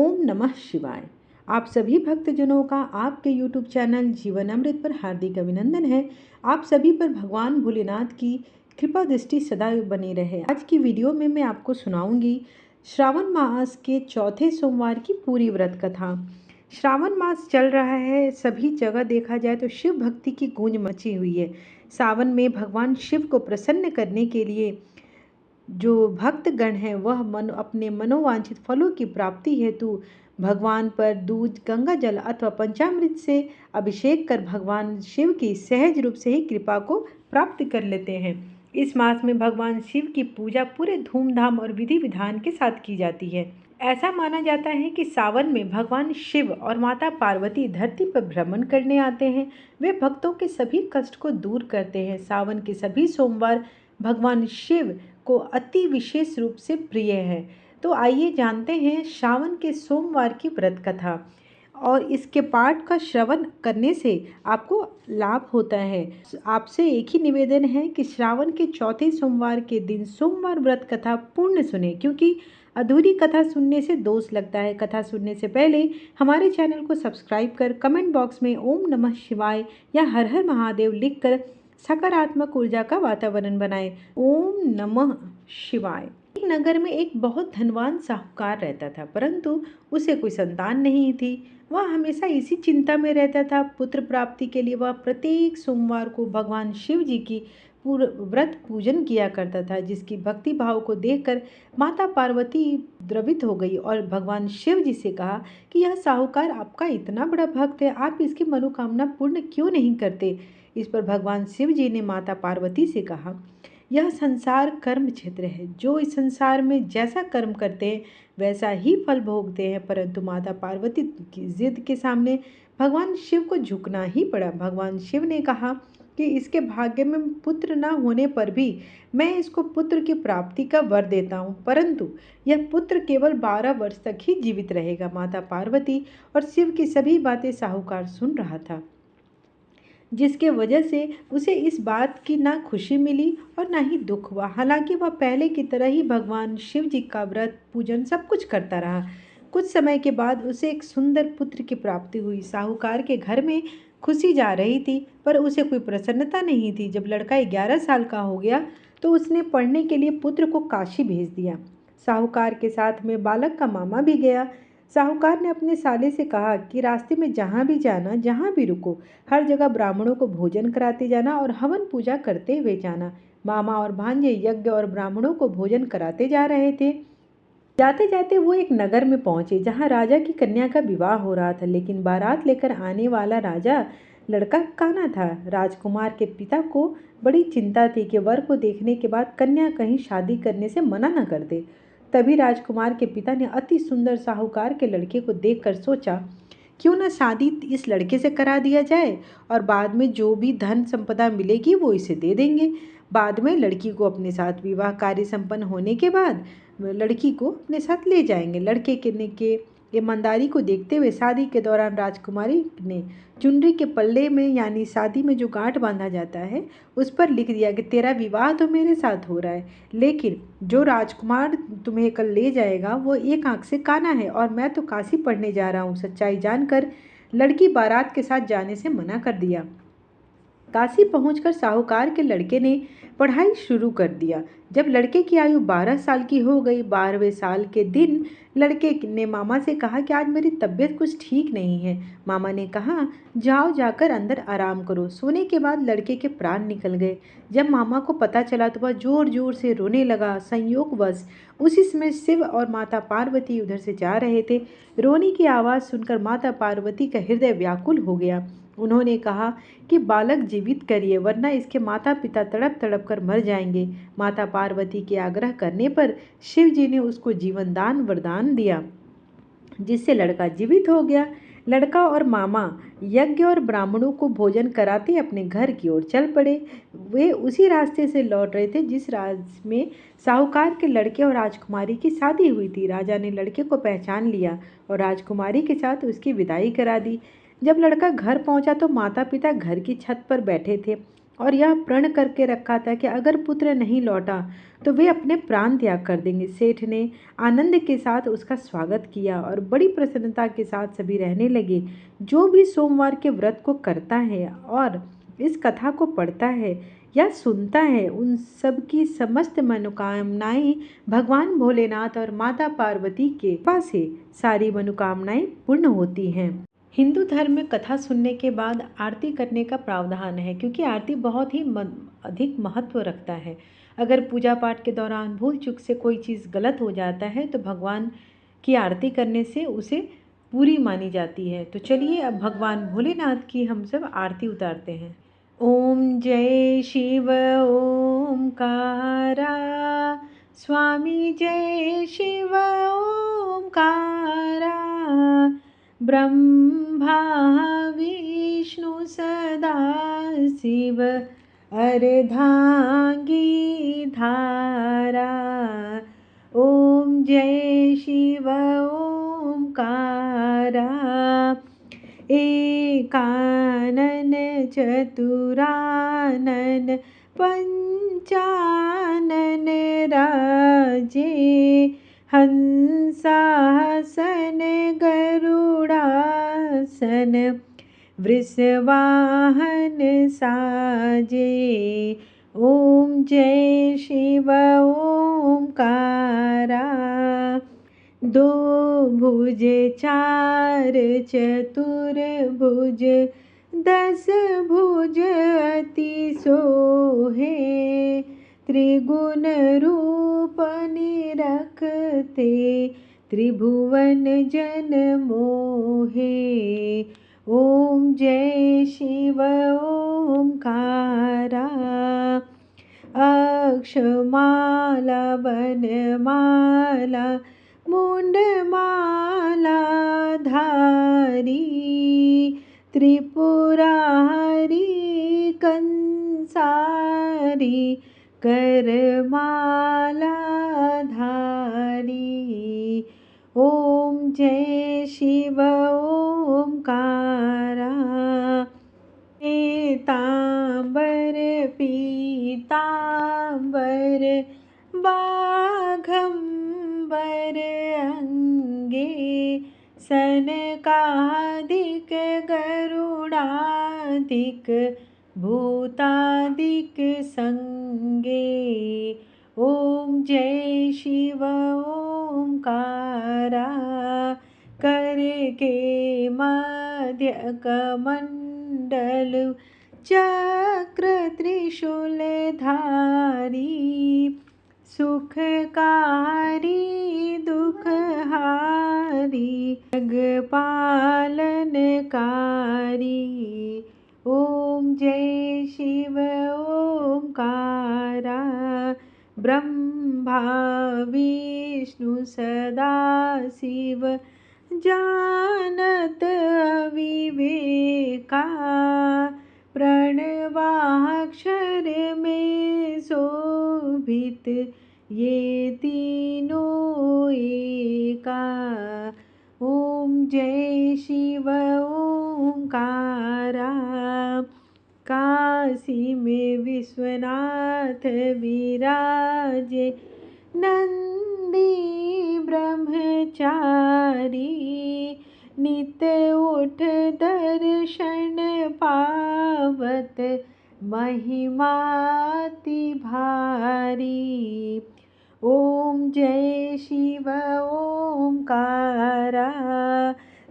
ओम नमः शिवाय। आप सभी भक्तजनों का आपके YouTube चैनल जीवन अमृत पर हार्दिक अभिनंदन है। आप सभी पर भगवान भोलेनाथ की कृपा दृष्टि सदा बनी रहे। आज की वीडियो में मैं आपको सुनाऊंगी श्रावण मास के चौथे सोमवार की पूरी व्रत कथा। श्रावण मास चल रहा है, सभी जगह देखा जाए तो शिव भक्ति की गूंज मची हुई है। सावन में भगवान शिव को प्रसन्न करने के लिए जो भक्तगण हैं वह अपने मनोवांछित फलों की प्राप्ति हेतु भगवान पर दूध, गंगा जल अथवा पंचामृत से अभिषेक कर भगवान शिव की सहज रूप से ही कृपा को प्राप्त कर लेते हैं। इस मास में भगवान शिव की पूजा पूरे धूमधाम और विधि विधान के साथ की जाती है। ऐसा माना जाता है कि सावन में भगवान शिव और माता पार्वती धरती पर भ्रमण करने आते हैं। वे भक्तों के सभी कष्ट को दूर करते हैं। सावन के सभी सोमवार भगवान शिव को अति विशेष रूप से प्रिय है। तो आइए जानते हैं श्रावण के सोमवार की व्रत कथा और इसके पाठ का श्रवण करने से आपको लाभ होता है। आपसे एक ही निवेदन है कि श्रावण के चौथे सोमवार के दिन सोमवार व्रत कथा पूर्ण सुने, क्योंकि अधूरी कथा सुनने से दोष लगता है। कथा सुनने से पहले हमारे चैनल को सब्सक्राइब कर कमेंट बॉक्स में ओम नमः शिवाय या हर हर महादेव लिखकर सकारात्मक ऊर्जा का वातावरण बनाएं। ओम नमः शिवाय। एक नगर में एक बहुत धनवान साहूकार रहता था, परंतु उसे कोई संतान नहीं थी। वह हमेशा इसी चिंता में रहता था। पुत्र प्राप्ति के लिए वह प्रत्येक सोमवार को भगवान शिव जी की व्रत पूजन किया करता था, जिसकी भक्ति भाव को देखकर माता पार्वती द्रवित हो गई और भगवान शिव जी से कहा कि यह साहूकार आपका इतना बड़ा भक्त है, आप इसकी मनोकामना पूर्ण क्यों नहीं करते। इस पर भगवान शिव जी ने माता पार्वती से कहा, यह संसार कर्म क्षेत्र है। जो इस संसार में जैसा कर्म करते हैं वैसा ही फल भोगते हैं। परंतु माता पार्वती की जिद के सामने भगवान शिव को झुकना ही पड़ा। भगवान शिव ने कहा कि इसके भाग्य में पुत्र न होने पर भी मैं इसको पुत्र की प्राप्ति का वर देता हूँ, परंतु यह पुत्र केवल 12 वर्ष तक ही जीवित रहेगा। माता पार्वती और शिव की सभी बातें साहूकार सुन रहा था, जिसके वजह से उसे इस बात की ना खुशी मिली और ना ही दुख हुआ। हालांकि वह पहले की तरह ही भगवान शिव जी का व्रत पूजन सब कुछ करता रहा। कुछ समय के बाद उसे एक सुंदर पुत्र की प्राप्ति हुई। साहूकार के घर में खुशी जा रही थी, पर उसे कोई प्रसन्नता नहीं थी। जब लड़का 11 साल का हो गया तो उसने पढ़ने के लिए पुत्र को काशी भेज दिया। साहूकार के साथ में बालक का मामा भी गया। साहूकार ने अपने साले से कहा कि रास्ते में जहाँ भी जाना, जहाँ भी रुको, हर जगह ब्राह्मणों को भोजन कराते जाना और हवन पूजा करते हुए जाना। मामा और भांजे यज्ञ और ब्राह्मणों को भोजन कराते जा रहे थे। जाते जाते वो एक नगर में पहुंचे जहाँ राजा की कन्या का विवाह हो रहा था, लेकिन बारात लेकर आने वाला राजा लड़का काना था। राजकुमार के पिता को बड़ी चिंता थी कि वर को देखने के बाद कन्या कहीं शादी करने से मना न कर दे। तभी राजकुमार के पिता ने अति सुंदर साहूकार के लड़के को देखकर सोचा, क्यों न शादी इस लड़के से करा दिया जाए और बाद में जो भी धन संपदा मिलेगी वो इसे दे देंगे। बाद में लड़की को अपने साथ विवाह कार्य संपन्न होने के बाद लड़की को अपने साथ ले जाएंगे। लड़के के ईमानदारी को देखते हुए शादी के दौरान राजकुमारी ने चुनरी के पल्ले में, यानी शादी में जो गांठ बांधा जाता है, उस पर लिख दिया कि तेरा विवाह तो मेरे साथ हो रहा है, लेकिन जो राजकुमार तुम्हें कल ले जाएगा वो एक आंख से काना है और मैं तो काशी पढ़ने जा रहा हूँ। सच्चाई जानकर लड़की बारात के साथ जाने से मना कर दिया। काशी पहुंचकर साहूकार के लड़के ने पढ़ाई शुरू कर दिया। जब लड़के की आयु 12 साल की हो गई, 12वें साल के दिन लड़के ने मामा से कहा कि आज मेरी तबीयत कुछ ठीक नहीं है। मामा ने कहा, जाओ जाकर अंदर आराम करो। सोने के बाद लड़के के प्राण निकल गए। जब मामा को पता चला तो वह जोर जोर से रोने लगा। संयोगवश उसी समय शिव और माता पार्वती उधर से जा रहे थे। रोने की आवाज़ सुनकर माता पार्वती का हृदय व्याकुल हो गया। उन्होंने कहा कि बालक जीवित करिए, वरना इसके माता पिता तड़प तड़प कर मर जाएंगे। माता पार्वती के आग्रह करने पर शिव जी ने उसको जीवन दान वरदान दिया, जिससे लड़का जीवित हो गया। लड़का और मामा यज्ञ और ब्राह्मणों को भोजन कराते अपने घर की ओर चल पड़े। वे उसी रास्ते से लौट रहे थे जिस रास्ते में साहूकार के लड़के और राजकुमारी की शादी हुई थी। राजा ने लड़के को पहचान लिया और राजकुमारी के साथ उसकी विदाई करा दी। जब लड़का घर पहुंचा तो माता पिता घर की छत पर बैठे थे। और यह प्रण करके रखा था कि अगर पुत्र नहीं लौटा तो वे अपने प्राण त्याग कर देंगे। सेठ ने आनंद के साथ उसका स्वागत किया और बड़ी प्रसन्नता के साथ सभी रहने लगे। जो भी सोमवार के व्रत को करता है और इस कथा को पढ़ता है या सुनता है, उन सब की समस्त मनोकामनाएं भगवान भोलेनाथ और माता पार्वती के कृपा से सारी मनोकामनाएं पूर्ण होती हैं। हिंदू धर्म में कथा सुनने के बाद आरती करने का प्रावधान है, क्योंकि आरती बहुत ही अधिक महत्व रखता है। अगर पूजा पाठ के दौरान भूल चूक से कोई चीज़ गलत हो जाता है तो भगवान की आरती करने से उसे पूरी मानी जाती है। तो चलिए अब भगवान भोलेनाथ की हम सब आरती उतारते हैं। ओम जय शिव ओमकारा, स्वामी जय शिव ओमकारा, ब्रह्मा विष्णु सदा शिव अर्धांगी धारा। ओम जय शिव ओमकारा, एकानन चतुरानन पंचानन राजे, हंसासन गरुड़ासन वृषवाहन साजे। ओम जय शिव ओमकारा, दो भुज चार चतुर्भुज, दस भुज अति सोहे, त्रिगुण रूप निरखते त्रिभुवन जन मोहे। ओम जय शिव ओमकारा, अक्षमाला वनमाला मुंडमाला धारी, त्रिपुरारी कंसारी करमाला धारी। ओम जय शिव ओमकारा, पीतांबर पीतांबर बाघंबर अंगे, सनकादिक गरुड़ादिक भूतादिक संगे। ओम जय शिव ओमकारा, करके मध्य कमंडल चक्र त्रिशूल धारी, सुखकारी दुखहारी जगपालनकारी। ओम जय शिव ओमकारा, ब्रह्मा विष्णु सदा शिव जानत अविवेका, प्रणवाक्षर में शोभित ये तीनों एका। ओम जय शिव ओमकारा, काशी में विश्वनाथ विराजे, नंदी ब्रह्मचारी, नित्य उठ दर्शन पावत महिमाति भारी। ओम जय शिव ओमकारा,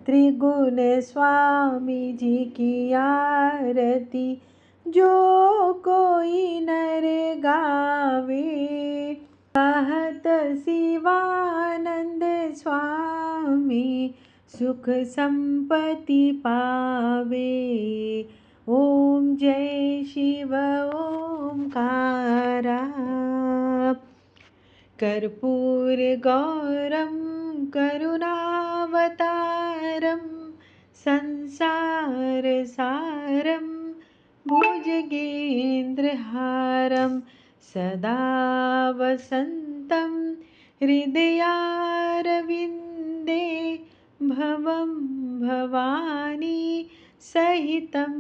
त्रिगुण स्वामी जी की आरती जो कोई नर गावे, कहत शिवानंद स्वामी सुख संपत्ति पावे। ओम जय शिव ओमकारा, कर्पूर गौरम करुणावतारम, संसार सारम भुजगेन्द्रहारम, सदा वसन्तं हृदयारविन्दे, भवं भवानी सहितं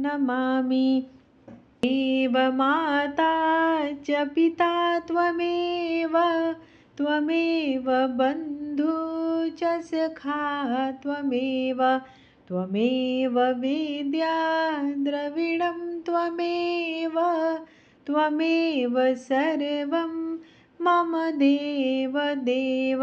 नमामि। त्वमेव माता च पिता त्वमेव बन्धु च सखा त्वमेव विद्या द्रविणं त्वमेव सर्वं मम देव।